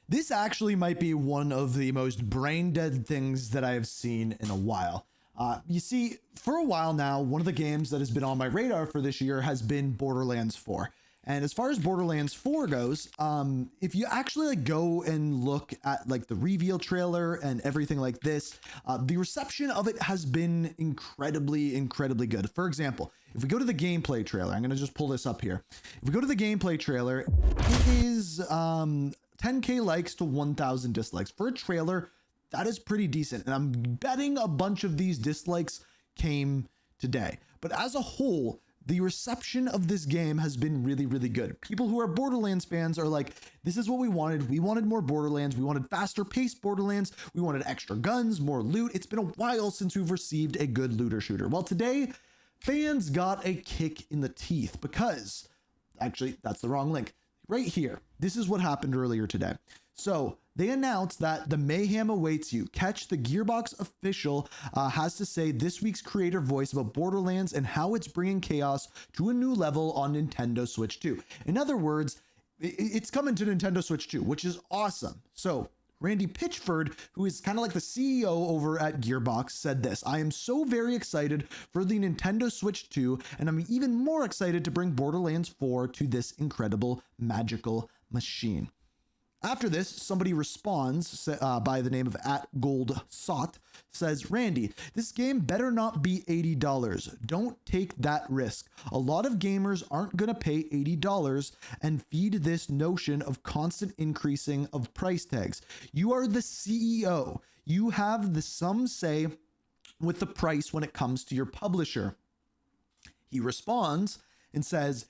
This actually might be one of the most brain dead things that I have seen in a while. You see, for a while now, one of the games that has been on my radar for this year has been Borderlands 4. And as far as Borderlands 4 goes, if you actually like go and look at like the reveal trailer and everything like this, the reception of it has been incredibly good. For example, if we go to the gameplay trailer, I'm going to just pull this up here. If we go to the gameplay trailer, it is 10K likes to 1,000 dislikes. For a trailer, that is pretty decent. And I'm betting a bunch of these dislikes came today. But as a whole, the reception of this game has been really good. People who are Borderlands fans are like, this is what we wanted. We wanted more Borderlands. We wanted faster paced Borderlands. We wanted extra guns, more loot. It's been a while since we've received a good looter shooter. Well, today, fans got a kick in the teeth because, actually, that's the wrong link. Right here, this is what happened earlier today. So they announced that the mayhem awaits you. Catch the Gearbox official has to say this week's creator voice about Borderlands and how it's bringing chaos to a new level on Nintendo Switch 2. In other words, it's coming to Nintendo Switch 2, which is awesome. So Randy Pitchford, who is kind of like the CEO over at Gearbox, said this: I am so very excited for the Nintendo Switch 2, and I'm even more excited to bring Borderlands 4 to this incredible, magical machine. After this, somebody responds by the name of @GoldSot, says, Randy, this game better not be $80. Don't take that risk. A lot of gamers aren't going to pay $80 and feed this notion of constant increasing of price tags. You are the CEO. You have the some say with the price when it comes to your publisher. He responds and says,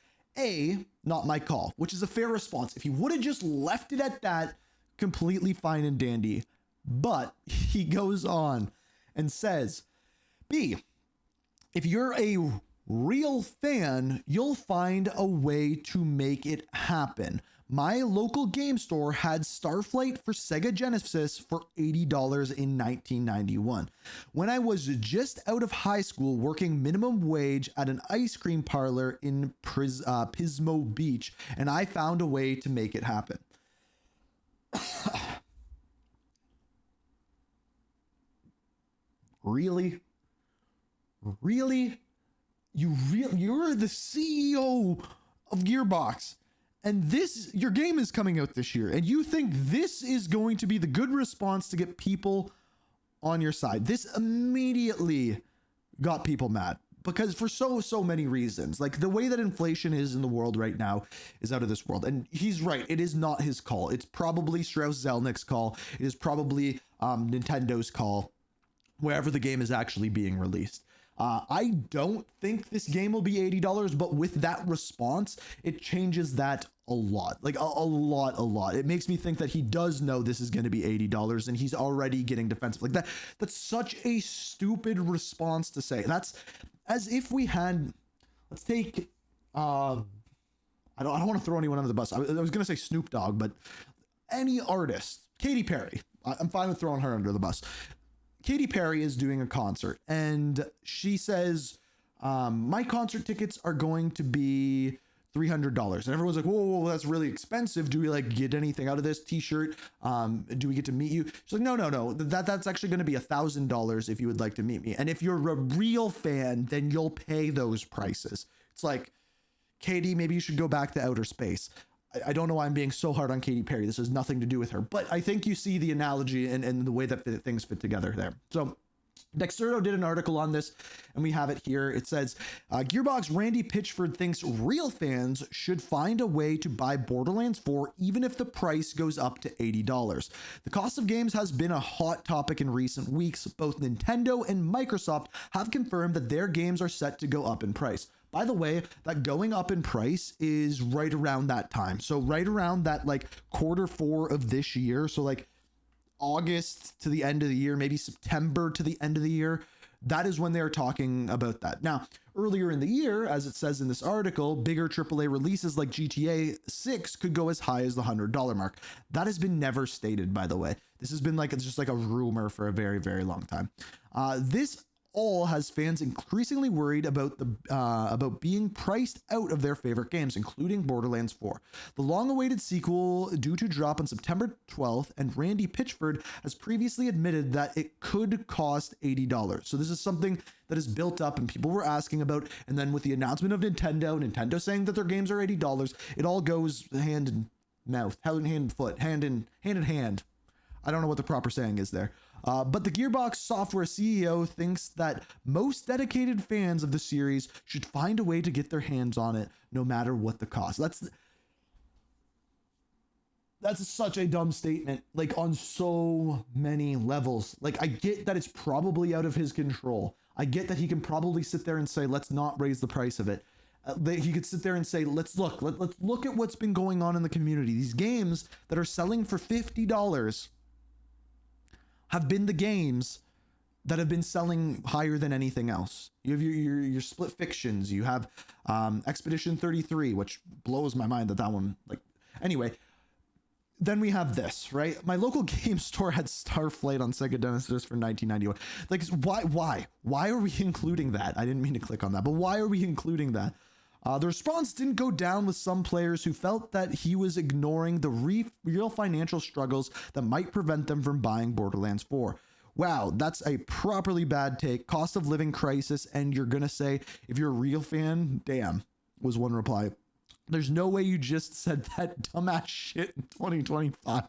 not my call, which is a fair response. If he would have just left it at that, completely fine and dandy. But he goes on and says, B, if you're a real fan, you'll find a way to make it happen. My local game store had Starflight for Sega Genesis for $80 in 1991. When I was just out of high school working minimum wage at an ice cream parlor in Pismo Beach, and I found a way to make it happen. Really? Really? You're the CEO of Gearbox. And your game is coming out this year, and you think this is going to be the good response to get people on your side. This immediately got people mad because for so many reasons. Like the way that inflation is in the world right now is out of this world. And he's right. It is not his call. It's probably Strauss-Zelnick's call. It is probably Nintendo's call, wherever the game is actually being released. I don't think this game will be $80, but with that response, it changes that a lot, like a lot. It makes me think that he does know this is going to be $80 and he's already getting defensive like that. That's such a stupid response to say. That's as if we had, let's take, I don't want to throw anyone under the bus. I was going to say Snoop Dogg, but any artist, Katy Perry, I'm fine with throwing her under the bus. Katy Perry is doing a concert and she says, my concert tickets are going to be $300. And everyone's like, whoa, that's really expensive. Do we like get anything out of this t-shirt? Do we get to meet you? She's like, no. That's actually going to be $1,000 if you would like to meet me. And if you're a real fan, then you'll pay those prices. It's like, Katy, maybe you should go back to outer space. I don't know why I'm being so hard on Katy Perry. This has nothing to do with her, but I think you see the analogy and the way that things fit together there. So Dexerto did an article on this and we have it here. It says, Gearbox Randy Pitchford thinks real fans should find a way to buy Borderlands 4 even if the price goes up to $80. The cost of games has been a hot topic in recent weeks. Both Nintendo and Microsoft have confirmed that their games are set to go up in price. By the way, that going up in price is right around that time. So right around that like Q4 of this year. So like August to the end of the year, maybe September to the end of the year. That is when they're talking about that. Now, earlier in the year, as it says in this article, bigger AAA releases like GTA 6 could go as high as the $100 mark. That has been never stated, by the way. This has been like, it's just like a rumor for a very long time. This all has fans increasingly worried about about being priced out of their favorite games, including Borderlands 4. The long-awaited sequel due to drop on September 12th, and Randy Pitchford has previously admitted that it could cost $80. So this is something that is built up and people were asking about, and then with the announcement of Nintendo saying that their games are $80, it all goes hand in mouth, hand in foot, hand in hand. I don't know what the proper saying is there. But the Gearbox Software CEO thinks that most dedicated fans of the series should find a way to get their hands on it, no matter what the cost. That's such a dumb statement, like on so many levels. Like, I get that it's probably out of his control. I get that he can probably sit there and say, let's not raise the price of it. He could sit there and say, let's look at what's been going on in the community. These games that are selling for $50 have been the games that have been selling higher than anything else. You have your split fictions. You have Expedition 33, which blows my mind that one, like, anyway. Then we have this, right? My local game store had Starflight on Sega Genesis for $19.91. Like, why are we including that? I didn't mean to click on that, but why are we including that? The response didn't go down with some players who felt that he was ignoring the real financial struggles that might prevent them from buying Borderlands 4. Wow, that's a properly bad take. Cost of living crisis, and you're gonna say, if you're a real fan, damn, was one reply. There's no way you just said that dumbass shit in 2025.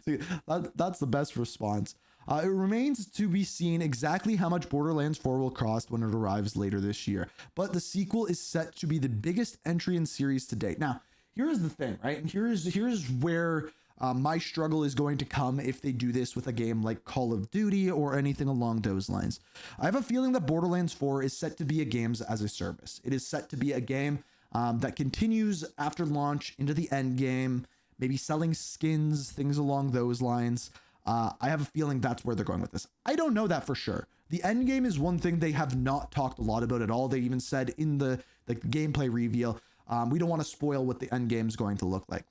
See, that's the best response. It remains to be seen exactly how much Borderlands 4 will cost when it arrives later this year, but the sequel is set to be the biggest entry in series to date. Now, here's the thing, right? And here's where my struggle is going to come if they do this with a game like Call of Duty or anything along those lines. I have a feeling that Borderlands 4 is set to be a games as a service. It is set to be a game that continues after launch into the end game, maybe selling skins, things along those lines. I have a feeling that's where they're going with this. I don't know that for sure. The end game is one thing they have not talked a lot about at all. They even said in the gameplay reveal, we don't want to spoil what the end game is going to look like.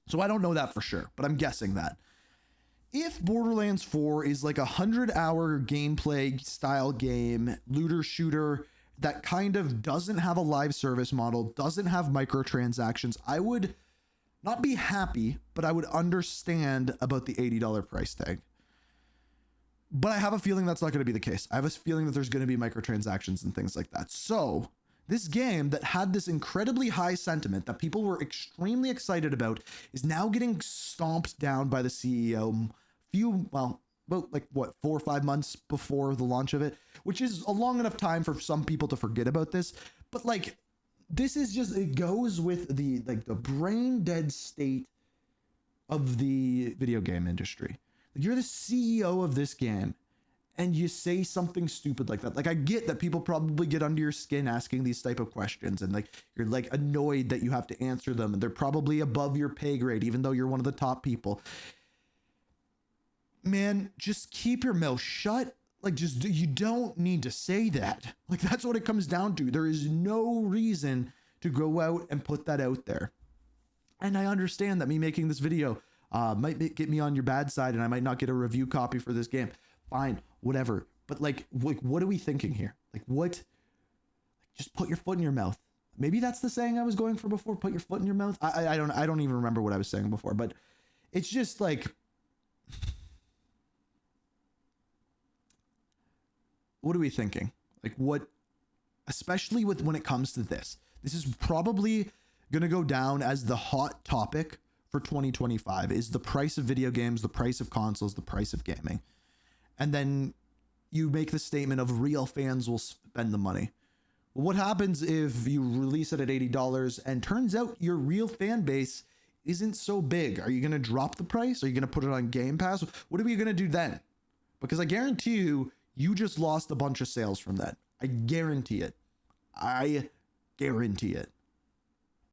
So I don't know that for sure, but I'm guessing that. If Borderlands 4 is like 100-hour gameplay style game, looter shooter, that kind of doesn't have a live service model, doesn't have microtransactions, I would not be happy, but I would understand about the $80 price tag. But I have a feeling that's not going to be the case. I have a feeling that there's going to be microtransactions and things like that. So this game that had this incredibly high sentiment that people were extremely excited about is now getting stomped down by the CEO about 4 or 5 months before the launch of it, which is a long enough time for some people to forget about this. But like, this is just, it goes with the brain dead state of the video game industry. Like, you're the CEO of this game and you say something stupid like that. Like, I get that people probably get under your skin asking these type of questions, and like, you're like annoyed that you have to answer them, and they're probably above your pay grade, even though you're one of the top people. Man, just keep your mouth shut. Like, just, you don't need to say that. Like, that's what it comes down to. There is no reason to go out and put that out there. And I understand that me making this video might get me on your bad side, and I might not get a review copy for this game. Fine, whatever. But like, what are we thinking here? Like, what? Just put your foot in your mouth. Maybe that's the saying I was going for before. Put your foot in your mouth. I don't even remember what I was saying before, but it's just like, what are we thinking? Like, what, especially when it comes to this is probably going to go down as the hot topic for 2025 is the price of video games, the price of consoles, the price of gaming. And then you make the statement of real fans will spend the money. Well, what happens if you release it at $80 and turns out your real fan base isn't so big? Are you going to drop the price? Are you going to put it on Game Pass? What are we going to do then? Because I guarantee you just lost a bunch of sales from that. I guarantee it. I guarantee it.